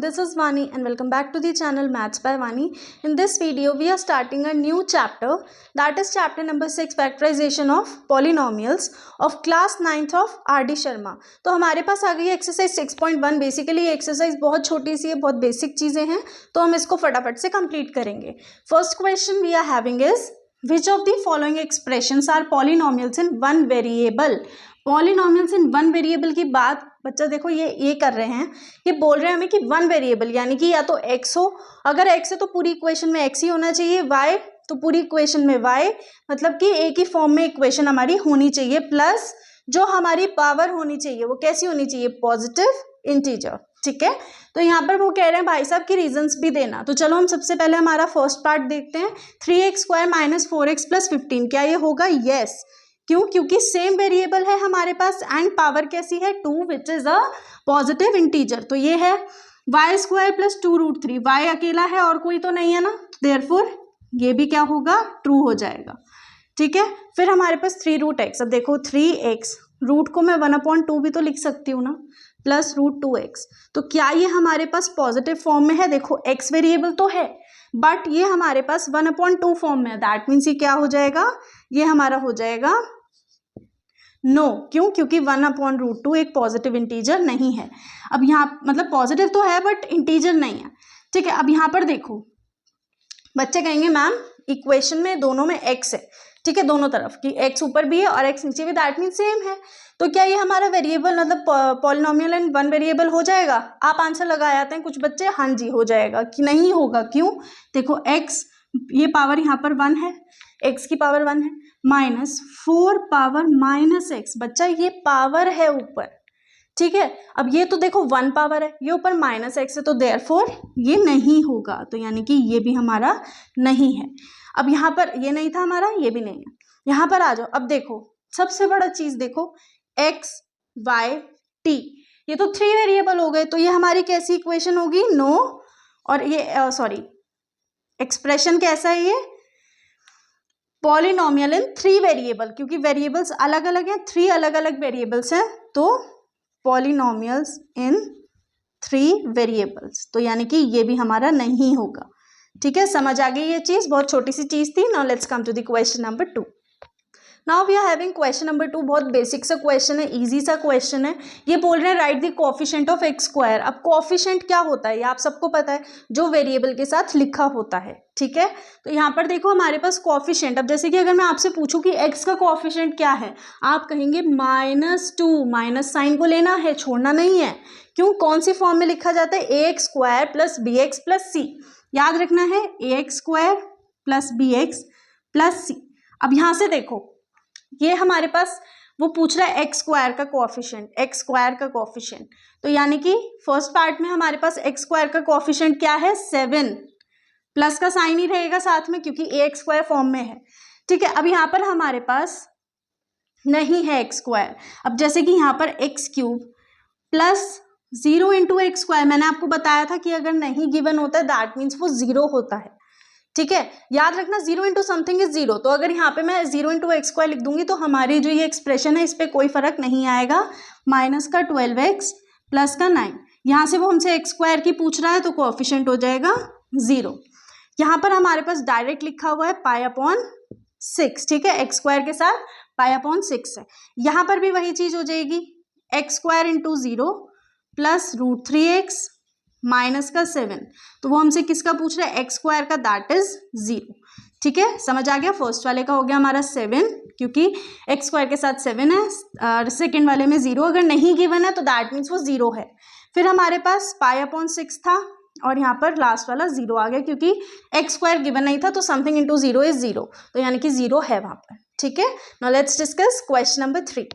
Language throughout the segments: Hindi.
this is Vani and welcome back to the channel Maths by Vani. In this video, we are starting a new chapter, that is chapter number 6 factorization of polynomials of class 9th of R.D. Sharma. तो हमारे पास आ गई एक्सरसाइज 6.1. बेसिकली ये एक्सरसाइज बहुत छोटी सी है, बहुत बेसिक चीज़ें हैं, तो हम इसको फटाफट से कंप्लीट करेंगे. First question we are having is which of the following expressions are polynomials in one variable. Polynomials in one variable की बात बच्चा देखो ये कर रहे हैं, ये बोल रहे हैं हमें कि वन वेरिएबल यानी कि या तो x हो, अगर x है तो पूरी इक्वेशन में x ही होना चाहिए, y तो पूरी इक्वेशन में y, मतलब कि एक ही फॉर्म में इक्वेशन हमारी होनी चाहिए, प्लस जो हमारी पावर होनी चाहिए वो कैसी होनी चाहिए, पॉजिटिव इंटीजर. ठीक है, तो यहाँ पर वो कह रहे हैं भाई साहब की रीजंस भी देना. तो चलो हम सबसे पहले हमारा फर्स्ट पार्ट देखते हैं. 3x² - 4x + 15 क्या ये होगा? यस. क्यों? क्योंकि सेम वेरिएबल है हमारे पास एंड पावर कैसी है, 2 which is a positive integer. तो ये है y² + 2√3. y अकेला है और कोई तो नहीं है ना, देयरफॉर ये भी क्या होगा, ट्रू हो जाएगा. ठीक है, फिर हमारे पास 3√x. अब देखो 3x रूट को मैं 1/2 भी तो लिख सकती हूँ ना, प्लस √2x. तो क्या ये हमारे पास पॉजिटिव फॉर्म में है? देखो x वेरिएबल तो है बट ये हमारे पास 1/2 फॉर्म में है. दैट मीन्स ये क्या हो जाएगा, ये हमारा हो जाएगा नो. क्यों? क्योंकि 1/√2 एक पॉजिटिव इंटीजर नहीं है. अब यहाँ मतलब पॉजिटिव तो है बट इंटीजर नहीं है. ठीक है, अब यहाँ पर देखो बच्चे कहेंगे मैम इक्वेशन में दोनों में x है. ठीक है, दोनों तरफ कि x ऊपर भी है और x नीचे भी, दैट मीन सेम है. तो क्या ये हमारा वेरिएबल मतलब पॉलिनोमियल इन वन वेरिएबल हो जाएगा? आप आंसर लगा आते हैं कुछ बच्चे, हाँ जी हो जाएगा. कि नहीं होगा, क्यों? देखो x ये पावर यहाँ पर 1 है, x की पावर 1 है, -4 पावर -x. बच्चा ये पावर है ऊपर. ठीक है, अब ये तो देखो 1 पावर है, ये ऊपर -x है, तो देयरफॉर ये नहीं होगा. तो यानी कि ये भी हमारा नहीं है. अब यहाँ पर ये नहीं था हमारा, ये भी नहीं है. यहाँ पर आ जाओ. अब देखो सबसे बड़ा चीज देखो x y t, ये तो 3 वेरिएबल हो गए. तो ये हमारी कैसी इक्वेशन होगी, नो. और ये सॉरी एक्सप्रेशन कैसा है, ये पॉलिनोमियल इन 3 वेरिएबल, क्योंकि वेरिएबल्स अलग अलग हैं, 3 अलग अलग वेरिएबल्स हैं. तो पॉलिनोमियल्स इन 3 वेरिएबल्स, तो यानी कि ये भी हमारा नहीं होगा. ठीक है, समझ आ गई ये चीज, बहुत छोटी सी चीज थी. Now let's come to the question number 2. Now we are having question number 2. बहुत बेसिक सा क्वेश्चन है, इजी सा क्वेश्चन है. ये बोल रहे हैं right the coefficient of x². अब कोएफिशिएंट क्या होता है ये आप सबको पता है, जो वेरिएबल के साथ लिखा होता है. ठीक है, तो यहाँ पर देखो हमारे पास कोएफिशिएंट. अब जैसे कि अगर मैं आपसे पूछूं कि x का कोएफिशिएंट क्या है, आप कहेंगे -2. माइनस साइन को लेना है, छोड़ना नहीं है. क्यों? कौन सी फॉर्म में लिखा जाता है, ax² + bx + c. याद रखना है ax² + bx + c. अब यहाँ से देखो ये हमारे पास वो पूछ रहा है x² का कोएफिशिएंट, x² का कोएफिशिएंट. तो यानी कि फर्स्ट पार्ट में हमारे पास x² का कोएफिशिएंट क्या है, 7. प्लस का साइन ही रहेगा साथ में क्योंकि ax² फॉर्म में है. ठीक है, अब यहाँ पर हमारे पास नहीं है x². अब जैसे कि यहाँ पर x³ + 0 × x², मैंने आपको बताया था कि अगर नहीं गिवन होता है दैट मीन्स वो 0 होता है. ठीक है, याद रखना 0 × समथिंग इज 0. तो अगर यहाँ पे मैं 0 × x² लिख दूंगी तो हमारी जो ये एक्सप्रेशन है इस पर कोई फर्क नहीं आएगा. -12x + 9, यहाँ से वो हमसे x² की पूछ रहा है तो कोएफिशिएंट हो जाएगा 0. यहाँ पर हमारे पास डायरेक्ट लिखा हुआ है π/6. ठीक है, x² के साथ π/6 है. यहाँ पर भी वही चीज हो जाएगी, x² × 0 + √3x -7. तो वो हमसे किसका पूछ रहा है, x² का, दैट इज 0. ठीक है, समझ आ गया. फर्स्ट वाले का हो गया हमारा 7 क्योंकि x² के साथ 7 है. सेकेंड वाले में 0 अगर नहीं गिवन है तो दैट मीन्स वो 0 है. फिर हमारे पास π/6 था और यहाँ पर लास्ट वाला 0 आ गया क्योंकि x² गिवन नहीं था, तो समथिंग × 0 इज 0. तो यानी कि 0 है वहां पर. ठीक है, now let's discuss question number 3.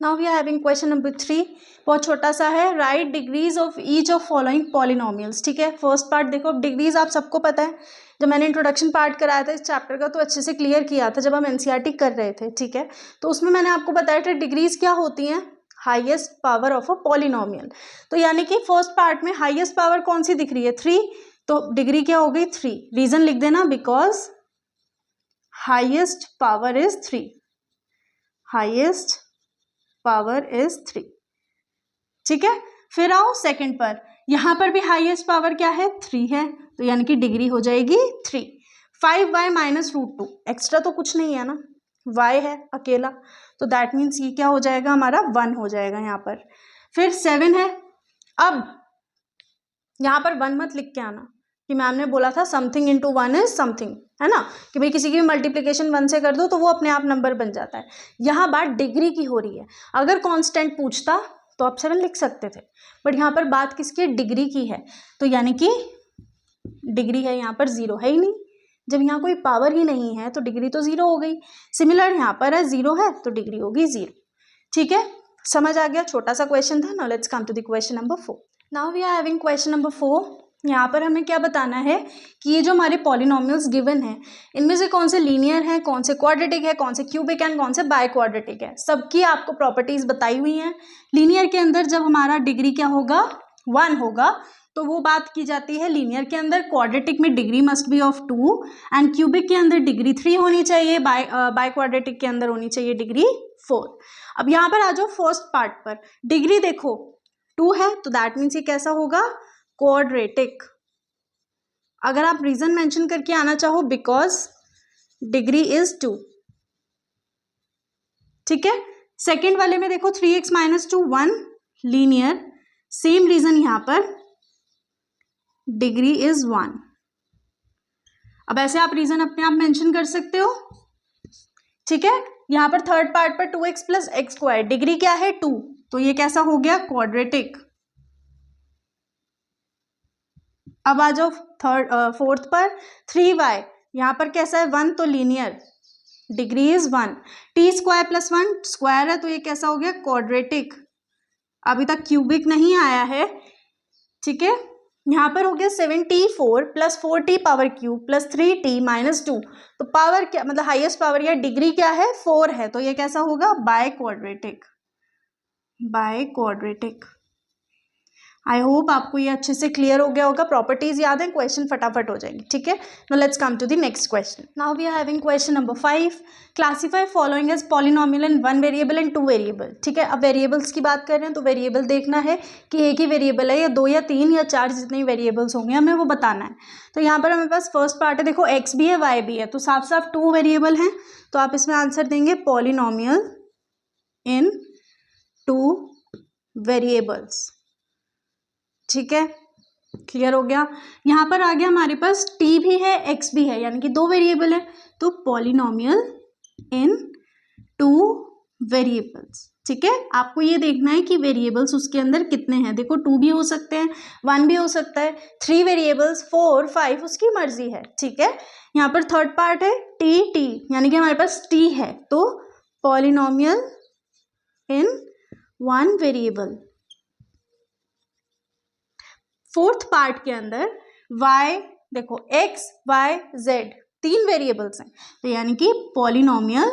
Now we are having question number 3. बहुत छोटा सा है. Write degrees of each of following polynomials. ठीक है, फर्स्ट पार्ट देखो, डिग्रीज आप सबको पता है. जब मैंने इंट्रोडक्शन पार्ट कराया था इस चैप्टर का तो अच्छे से क्लियर किया था जब हम एनसीईआरटी कर रहे थे. ठीक है, तो उसमें मैंने आपको बताया था डिग्रीज क्या होती हैं, highest power of a polynomial. तो यानी कि फर्स्ट पार्ट में हाईएस्ट पावर कौन सी दिख रही है, 3. तो डिग्री क्या हो गई, 3. रीजन लिख देना, because highest power is 3. Highest power is 3. ठीक है, फिर आओ सेकंड पर, यहाँ पर भी हाईएस्ट पावर क्या है 3 है, तो यानी कि डिग्री हो जाएगी 3। 5y माइनस √2, एक्स्ट्रा तो कुछ नहीं है ना, y है अकेला, तो दैट मीन्स ये क्या हो जाएगा हमारा 1 हो जाएगा यहाँ पर। फिर 7 है, अब यहाँ पर 1 मत लिख के आना कि मैम ने बोला था समथिंग इंटू 1 इज समथिंग, है ना, कि भाई किसी की भी मल्टीप्लिकेशन 1 से कर दो तो वो अपने आप नंबर बन जाता है। यहाँ बात डिग्री की हो रही है, अगर कांस्टेंट पूछता तो आप 7 लिख सकते थे, बट यहाँ पर बात किसकी है, डिग्री की है, तो यानी कि डिग्री है यहाँ पर 0 है ही नहीं, जब यहाँ कोई पावर ही नहीं है तो डिग्री तो 0 हो गई। सिमिलर यहाँ पर है 0 है तो डिग्री होगी 0। ठीक है, समझ आ गया, छोटा सा क्वेश्चन था। Now let's come to the question number 4। Now we are having question number 4। यहाँ पर हमें क्या बताना है कि ये जो हमारे पॉलिनोमियल्स गिवन हैं इनमें से कौन से लीनियर हैं, कौन से क्वाड्रेटिक है, कौन से क्यूबिक एंड कौन से बाय क्वाड्रेटिक है, सबकी आपको प्रॉपर्टीज बताई हुई हैं। लीनियर के अंदर जब हमारा डिग्री क्या होगा 1 होगा तो वो बात की जाती है लीनियर के अंदर। क्वाड्रेटिक में degree must be of 2 and cubic के अंदर डिग्री 3 होनी चाहिए, बाय क्वाड्रेटिक के अंदर होनी चाहिए डिग्री 4। अब यहाँ पर आ जाओ फर्स्ट पार्ट पर, डिग्री देखो 2 है तो दैट मीन्स ये कैसा होगा क्वाड्रेटिक। अगर आप रीजन मेंशन करके आना चाहो बिकॉज डिग्री इज 2, ठीक है। सेकेंड वाले में देखो 3x minus 2 1 linear, same reason यहां पर डिग्री इज 1। अब ऐसे आप रीजन अपने आप मेंशन कर सकते हो, ठीक है। यहां पर थर्ड पार्ट पर 2x plus x square, degree क्या है 2, तो ये कैसा हो गया क्वाड्रेटिक। अब आ जाओ फोर्थ पर 3y, यहां पर कैसा है 1 तो linear, degree is 1। T square plus 1 square है तो ये कैसा हो गया क्वाड्रेटिक। अभी तक क्यूबिक नहीं आया है, ठीक है। यहाँ पर हो गया 7t4 plus 4t power cube plus 3t minus 2, तो पावर क्या मतलब हाईएस्ट पावर या डिग्री क्या है 4 है, तो ये कैसा होगा by quadratic. By quadratic. I hope आपको ये अच्छे से क्लियर हो गया होगा, प्रॉपर्टीज याद है, क्वेश्चन फटाफट हो जाएंगे, ठीक है। Now let's come to the next question. Now we are having question number 5। Classify following as polynomial in 1 variable and 2 variable, ठीक है। अब वेरिएबल्स की बात कर रहे हैं तो वेरिएबल देखना है कि एक ही वेरिएबल है या 2 या 3 या 4 जितने वेरिएबल्स होंगे हमें वो बताना है। तो यहाँ पर हमारे पास फर्स्ट पार्ट है, देखो एक्स भी है वाई भी है, तो साफ साफ 2 वेरिएबल हैं, तो आप इसमें आंसर देंगे पॉलिनोमियल इन 2 वेरिएबल्स, ठीक है। क्लियर हो गया। यहाँ पर आ गया हमारे पास टी भी है एक्स भी है, यानी कि 2 वेरिएबल है, तो पॉलिनोमियल इन 2 वेरिएबल्स, ठीक है। आपको ये देखना है कि वेरिएबल्स उसके अंदर कितने हैं, देखो 2 भी हो सकते हैं, 1 भी हो सकता है, 3 वेरिएबल्स 4 5 उसकी मर्जी है, ठीक है। यहाँ पर थर्ड पार्ट है टी यानी कि हमारे पास टी है, तो polynomial in 1 variable. Fourth part के अंदर y देखो x y z 3 वेरिएबल्स हैं, तो यानी कि पॉलिनोमियल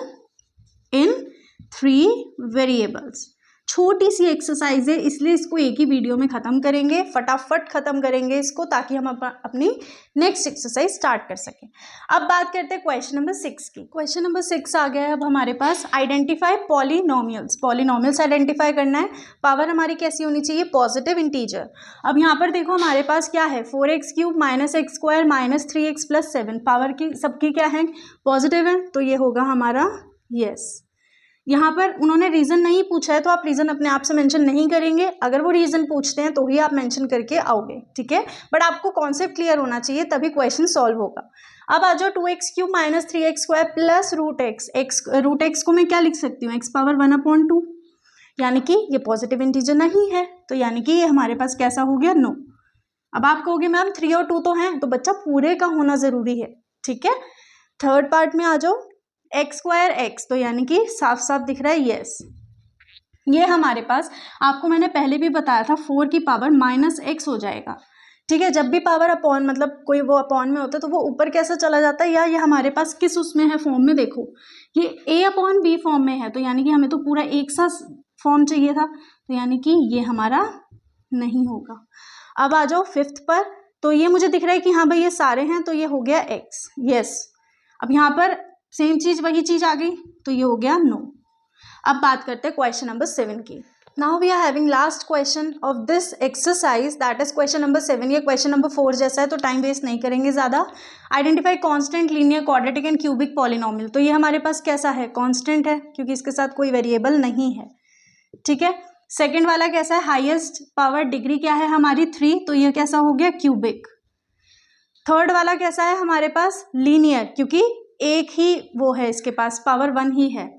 इन 3 वेरिएबल्स। छोटी सी एक्सरसाइज है इसलिए इसको एक ही वीडियो में खत्म करेंगे, फटाफट खत्म करेंगे इसको ताकि हम अपनी नेक्स्ट एक्सरसाइज स्टार्ट कर सकें। अब बात करते हैं क्वेश्चन नंबर 6 की। क्वेश्चन नंबर 6 आ गया है अब हमारे पास, आइडेंटिफाई पॉलिनोमियल्स। पॉलिनोमियल्स आइडेंटिफाई करना है, पावर हमारी कैसी होनी चाहिए पॉजिटिव इंटीजर। अब यहाँ पर देखो हमारे पास क्या है 4x³ minus x square minus 3x plus 7, power की सबकी क्या है पॉजिटिव है, तो ये होगा हमारा यस। यहाँ पर उन्होंने रीजन नहीं पूछा है तो आप रीजन अपने आप से मेंशन नहीं करेंगे, अगर वो रीजन पूछते हैं तो ही आप मेंशन करके आओगे, ठीक है। बट आपको कॉन्सेप्ट क्लियर होना चाहिए तभी क्वेश्चन सॉल्व होगा। अब आ जाओ 2x³ minus 3x square plus root x को मैं क्या लिख सकती हूँ x पावर 1/2, यानी कि ये पॉजिटिव इंटीजर नहीं है, तो यानी कि ये हमारे पास कैसा हो गया नो। अब आप कहोगे मैम 3 और 2 तो हैं, तो बच्चा पूरे का होना जरूरी है, ठीक है। थर्ड पार्ट में आ जाओ एक्स स्क्वायर एक्स, तो यानी कि साफ साफ दिख रहा है यस। ये हमारे पास आपको मैंने पहले भी बताया था 4 की पावर माइनस एक्स हो जाएगा, ठीक है। जब भी पावर अपॉन मतलब कोई वो अपॉन में होता है तो वो ऊपर कैसा चला जाता है, या ये हमारे पास किस उसमें है फॉर्म में, देखो ये a/b फॉर्म में है, तो यानी कि हमें तो पूरा एक सा फॉर्म चाहिए था, तो यानी कि ये हमारा नहीं होगा। अब आ जाओ फिफ्थ पर, तो ये मुझे दिख रहा है कि हाँ भाई ये सारे हैं, तो ये हो गया एक्स यस। अब यहाँ पर सेम चीज वही चीज आ गई, तो ये हो गया नो। अब बात करते हैं क्वेश्चन नंबर 7 की। Now we are having last question of this exercise, that is question number 7. ये क्वेश्चन नंबर 4 जैसा है, तो टाइम वेस्ट नहीं करेंगे ज़्यादा. Identify constant, linear, quadratic and cubic polynomial. तो ये हमारे पास कैसा है, कांस्टेंट है क्योंकि इसके साथ कोई वेरिएबल नहीं है. ठीक है. सेकेंड वाला कैसा है, हाईएस्ट पावर डिग्री क्या है हमारी 3, तो ये कैसा हो गया, क्यूबिक. थर्ड वाला कैसा है हमारे पास, लीनियर, क्योंकि एक ही वो है, इसके पास पावर 1 ही है.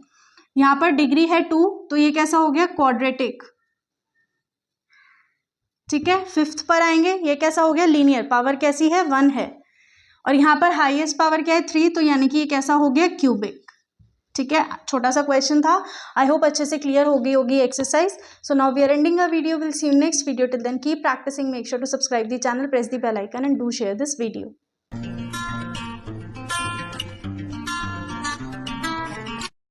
यहाँ पर डिग्री है 2, तो ये कैसा हो गया, क्वाड्रेटिक. ठीक है. फिफ्थ पर आएंगे, ये कैसा हो गया, लीनियर, पावर कैसी है, 1 है. और यहाँ पर हाईएस्ट पावर क्या है, 3, तो यानी कि ये कैसा हो गया, क्यूबिक. ठीक है. छोटा सा क्वेश्चन था. आई होप अच्छे से क्लियर हो गई होगी exercise. So now we are ending a video. Will see you next video. Till then keep practicing. Make sure to subscribe the channel, press the bell icon and do share this video.